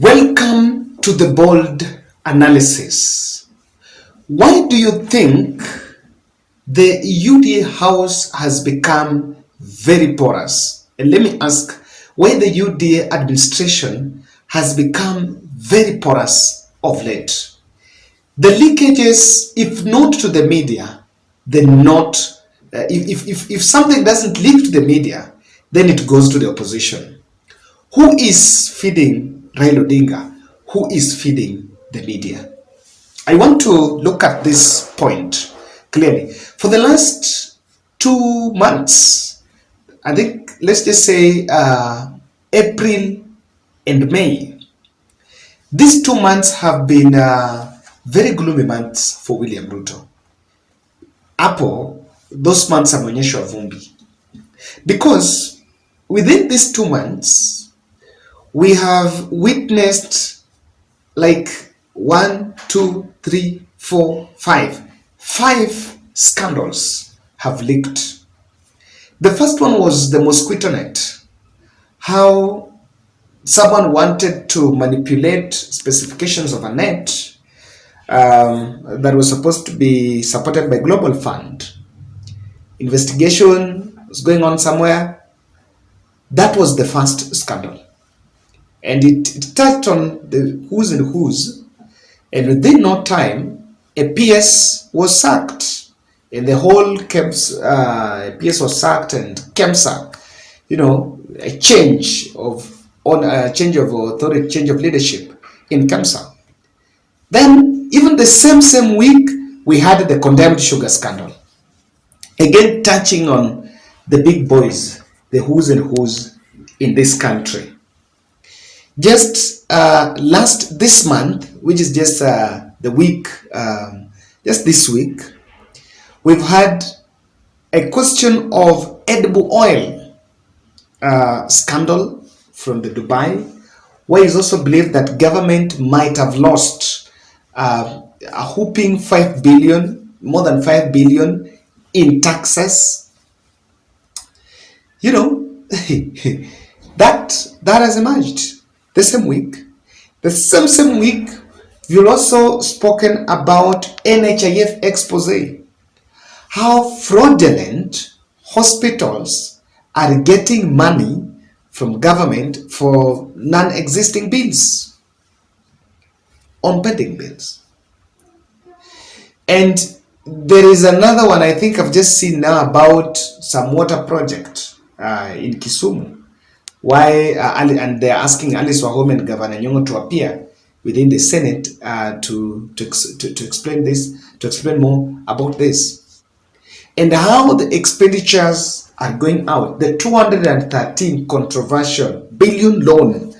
Welcome to the bold analysis. Why do you think the UDA house has become very porous? And let me ask, why the UDA administration has become very porous of late? The leakages, if not to the media, then not. If something doesn't leak to the media, then it goes to the opposition. Who is feeding Raila Odinga? Who is feeding the media? I want to look at this point clearly. For the last 2 months, I think, let's just say April and May, these 2 months have been very gloomy months for William Ruto. Hapo, those months ameonyeshwa vumbi. Because within these 2 months, we have witnessed like 1, 2, 3, 4, 5. 5 scandals have leaked. The first one was the mosquito net. How someone wanted to manipulate specifications of a net that was supposed to be supported by Global Fund. Investigation was going on somewhere. That was the first scandal. And it touched on the who's and who's. And within no time, a PS was sacked. And the whole PS was sacked and KEMSA, a change of authority, change of leadership in KEMSA. Then, even the same week, we had the condemned sugar scandal. Again, touching on the big boys, the who's and who's in this country. Just this month, which is just the week, just this week, we've had a question of edible oil scandal from the Dubai, where it's also believed that government might have lost a whooping 5 billion, more than 5 billion in taxes. That has emerged. The same week, we've also spoken about NHIF expose. How fraudulent hospitals are getting money from government for non-existing bills, on pending bills. And there is another one I think I've just seen now about some water project in Kisumu. Why and they're asking Alice Wahome and Governor Nyong'o to appear within the Senate to explain this, to explain more about this, and how the expenditures are going out. The 213 controversial billion loan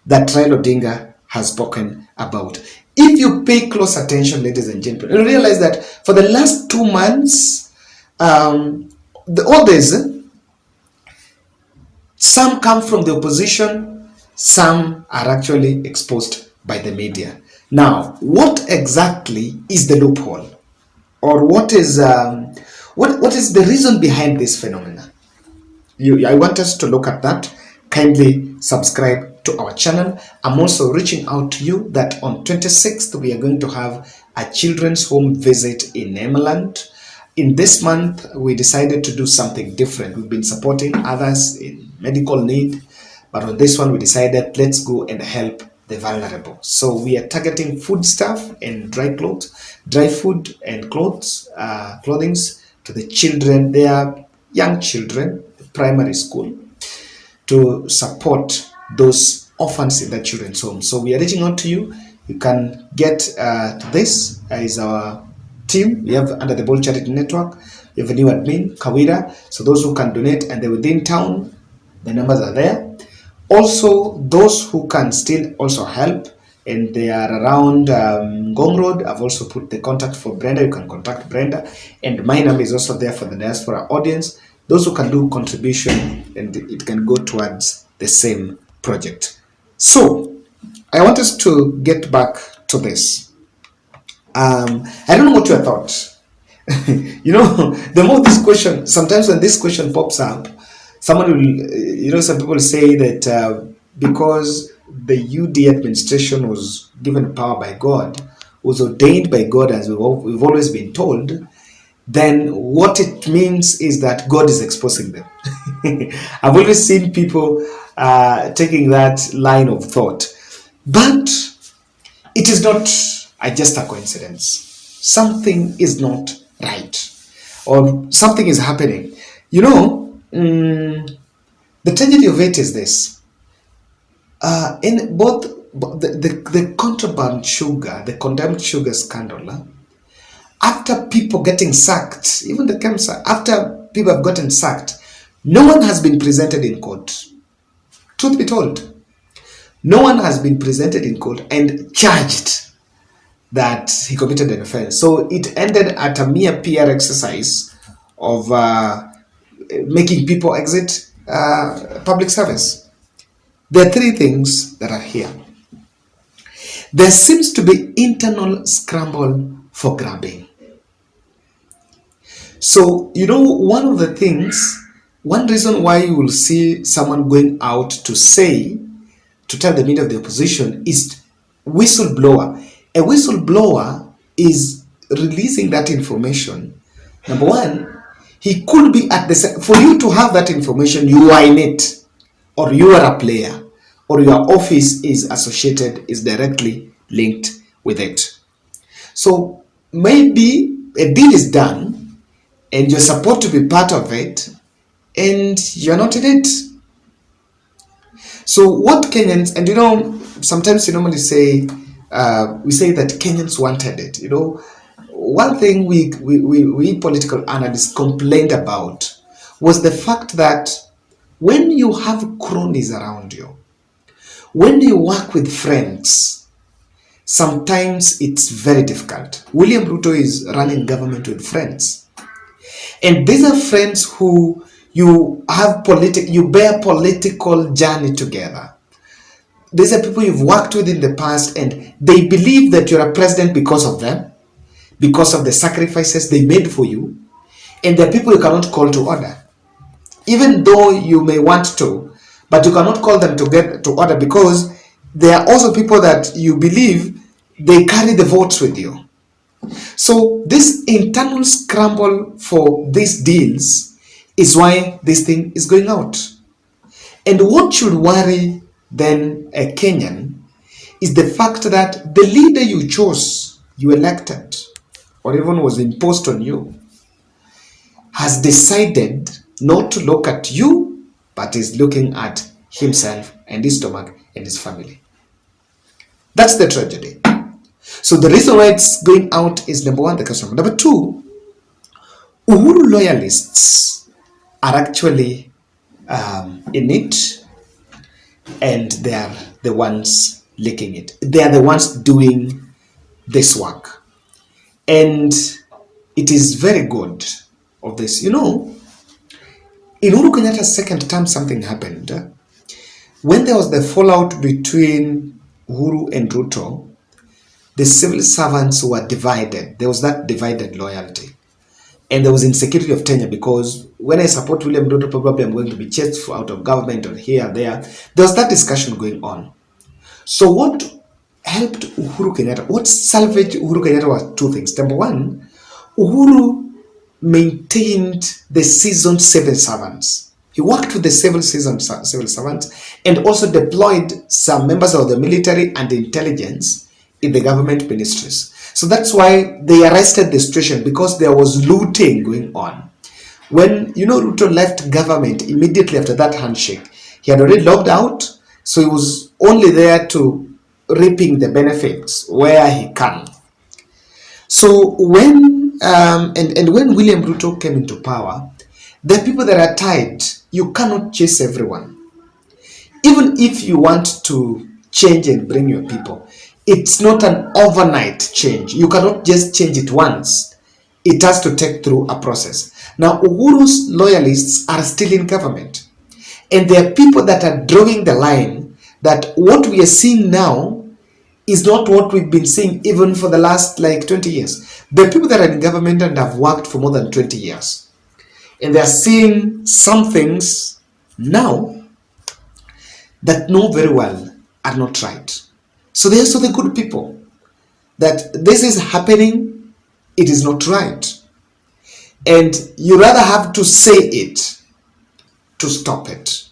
that Raila Odinga has spoken about. If you pay close attention, ladies and gentlemen, you'll realize that for the last 2 months, all this. Some come from the opposition, some are actually exposed by the media. Now, what exactly is the loophole? Or what is the reason behind this phenomenon? I want us to look at that. Kindly subscribe to our channel. I'm also reaching out to you that on 26th, we are going to have a children's home visit in Nemaland. In this month, we decided to do something different. We've been supporting others in medical need, but on this one, we decided let's go and help the vulnerable. So we are targeting food stuff and dry food and clothings to the children. They are young children, primary school, to support those orphans in the children's home. So we are reaching out to you. You can get to this is our team. We have under the Bold Charity Network. We have a new admin, Kawira. So those who can donate and they're within town, the numbers are there. Also, those who can still also help and they are around Ngong Road, I've also put the contact for Brenda. You can contact Brenda. And my number is also there for the diaspora audience. Those who can do contribution and it can go towards the same project. So, I want us to get back to this. I don't know what your thoughts. The more this question, sometimes when this question pops up, someone will, some people say that because the UD administration was given power by God, was ordained by God, as we've always been told, then what it means is that God is exposing them. I've always seen people taking that line of thought. But it is not just a coincidence. Something is not right, or something is happening. The tragedy of it is this. In both the contraband sugar, the condemned sugar scandal, after people getting sacked, even the KEMSA, after people have gotten sacked, no one has been presented in court. Truth be told, no one has been presented in court and charged that he committed an offense. So it ended at a mere PR exercise of making people exit public service. There are three things that are here. There seems to be internal scramble for grabbing. So, one of the things, one reason why you will see someone going out to tell the media of the opposition is whistleblower. A whistleblower is releasing that information. Number one, he could be for you to have that information, you are in it, or you are a player, or your office is directly linked with it. So maybe a deal is done and you're supposed to be part of it and you're not in it. So what Kenyans, and sometimes we normally say, we say that Kenyans wanted it. One thing we political analysts complained about was the fact that when you have cronies around you, when you work with friends, sometimes it's very difficult. William Ruto is running government with friends. And these are friends who you bear political journey together. These are people you've worked with in the past, and they believe that you're a president because of them, because of the sacrifices they made for you. And they're people you cannot call to order. Even though you may want to, but you cannot call them to get to order, because they are also people that you believe they carry the votes with you. So this internal scramble for these deals is why this thing is going out. And what should worry then a Kenyan is the fact that the leader you chose, you elected, or even was imposed on you, has decided not to look at you, but is looking at himself and his stomach and his family. That's the tragedy. So the reason why it's going out is, number one, the customer. Number two, Uhuru loyalists are actually in it, and they are the ones leaking it. They are the ones doing this work. And it is very good of this. In Uhuru Kenyatta's second term, something happened. When there was the fallout between Uhuru and Ruto, the civil servants were divided. There was that divided loyalty. And there was insecurity of tenure, because when I support William Ruto, probably I'm going to be chased out of government or here or there. There was that discussion going on. So what helped Uhuru Kenyatta, what salvaged Uhuru Kenyatta was two things. Number one, Uhuru maintained the seasoned civil servants. He worked with the civil servants and also deployed some members of the military and intelligence in the government ministries. So that's why they arrested the situation, because there was looting going on. When Ruto left government immediately after that handshake, he had already logged out, so he was only there to reaping the benefits where he can. So when when William Ruto came into power, the people that are tied, you cannot chase everyone. Even if you want to change and bring your people, it's not an overnight change. You cannot just change it once. It has to take through a process. Now, Uhuru's loyalists are still in government. And there are people that are drawing the line that what we are seeing now is not what we've been seeing even for the last 20 years. There are people that are in government and have worked for more than 20 years. And they're seeing some things now that know very well are not right. So they're also the good people. That this is happening, it is not right. And you rather have to say it to stop it.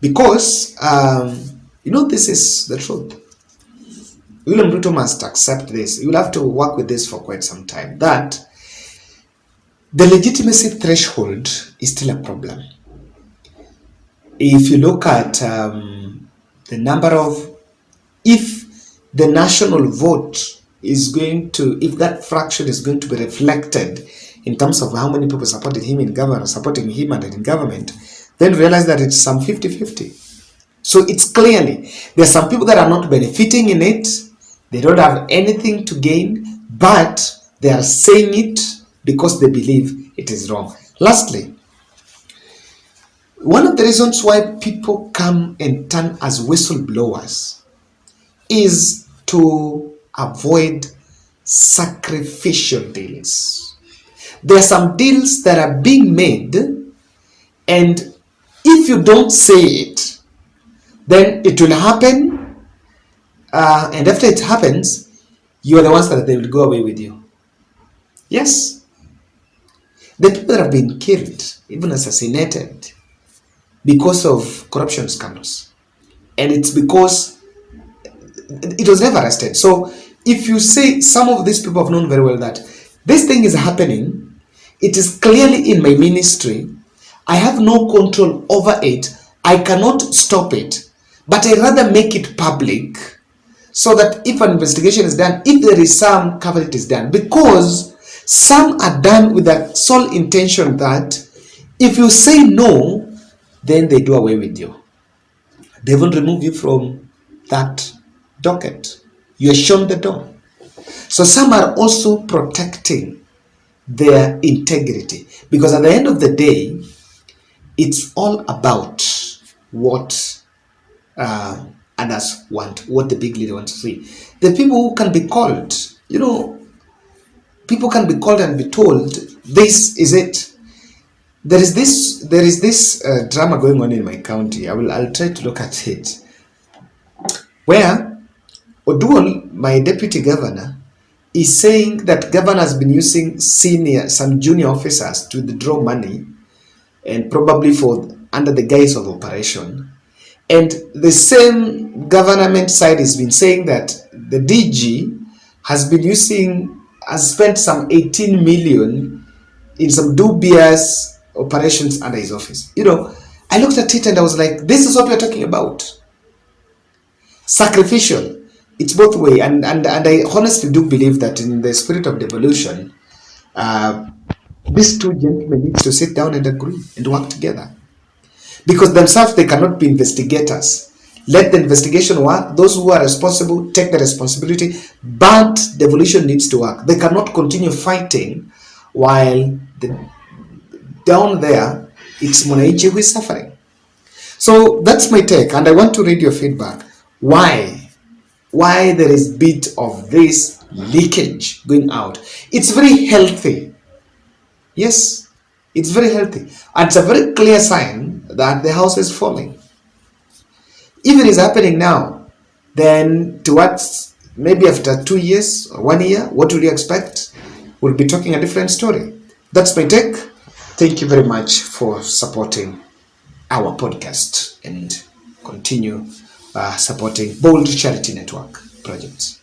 Because, this is the truth. William Ruto must accept this. You'll have to work with this for quite some time. That the legitimacy threshold is still a problem. If you look at the number of, if the national vote is going to, if that fraction is going to be reflected in terms of how many people supported him in government, supporting him and in government, then realize that it's some 50-50. So it's clearly, there are some people that are not benefiting in it, they don't have anything to gain, but they are saying it because they believe it is wrong. Lastly, one of the reasons why people come and turn as whistleblowers is to avoid sacrificial deals. There are some deals that are being made, and if you don't say it, then it will happen, and after it happens, you are the ones that they will go away with you. Yes. The people that have been killed, even assassinated, because of corruption scandals. And it's because it was never arrested. So if you say, some of these people have known very well that this thing is happening, it is clearly in my ministry, I have no control over it, I cannot stop it, but I rather make it public so that if an investigation is done, if there is some cover, it is done. Because some are done with the sole intention that if you say no, then they do away with you. They will remove you from that docket. You are shown the door. So some are also protecting their integrity, because at the end of the day, it's all about what others want, what the big leader wants to see. The people who can be called, people can be called and be told, this is it. There is this drama going on in my county. I'll try to look at it, where Oduor, my deputy governor, is saying that governor has been using some junior officers to withdraw money, and probably for under the guise of operation. And the same government side has been saying that the DG has spent some 18 million in some dubious operations under his office. I looked at it and I was like, this is what we're talking about. Sacrificial. It's both way. And I honestly do believe that in the spirit of devolution, these two gentlemen need to sit down and agree and work together. Because themselves, they cannot be investigators. Let the investigation work. Those who are responsible take the responsibility. But devolution needs to work. They cannot continue fighting while down there, it's Mwananchi who is suffering. So that's my take, and I want to read your feedback. Why there is bit of this leakage going out? It's very healthy. Yes, it's very healthy. And it's a very clear sign that the house is falling. If it is happening now, then towards maybe after 2 years or 1 year, what will you expect? We'll be talking a different story. That's my take. Thank you very much for supporting our podcast, and continue supporting Bold Charity Network projects.